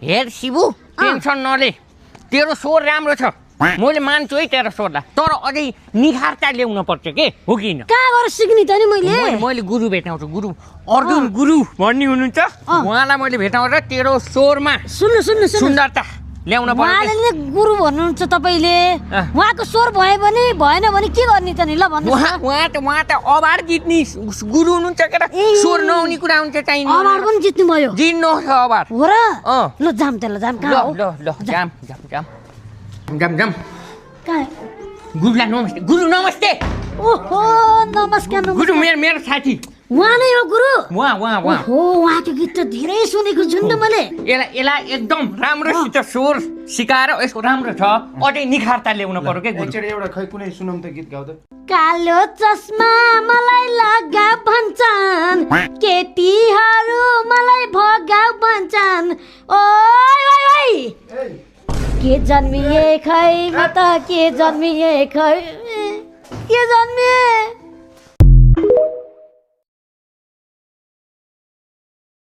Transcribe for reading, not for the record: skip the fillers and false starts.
हेर शिबु टेन्सन नले तेरो स्वर राम्रो छ मैले मान्छु है तेरो स्वरलाई तर अझै निखारता ल्याउन पर्छ के हो किन कहाँ गएर सिक्ने त नि मैले मैले गुरु भेटाउँछु गुरु अर्जुन गुरु भन्ने हुनुहुन्छ उहाँलाई मैले भेटाउँछ तेरो स्वरमा सुन्नु सुन्दरता ल्याउन पर्छ उहाँले नै गुरु भन्नुहुन्छ तपाईले उहाँको स्वर भए पनि भएन भने के गर्ने त नि ल भन्नु उहाँ त अवार्ड जित्ने गुरु हुनुहुन्छ के स्वर नहुने कुरा हुन्छ चाहिने अवार्ड पनि जित्नु भयो जित्नु छ अवार्ड हो र ल जाम त्यसलाई जाम कहाँ हो ल जाम कहाँ गुरुलाई नमस्ते गुरु नमस्ते ओहो नमस्कार गुरु मेरो साथी उहाँ नै हो गुरु उहाँ हो उहाँको गीत त धेरै सुनेको छु नि मैले यसलाई एकदम राम्रोसित स्वर सिकाएर यसको राम्रो छ अझै निखारता ल्याउन पर्यो के गुरु एउटा खै कुनै सुनौँ त गीत गाउ त कालो चस्मा मलाई लगा भन्छन् केटीहरू मलाई भगाउ भन्छन् ओइ के जन्मिए खै म त के जन्मिए खै के जन्मिए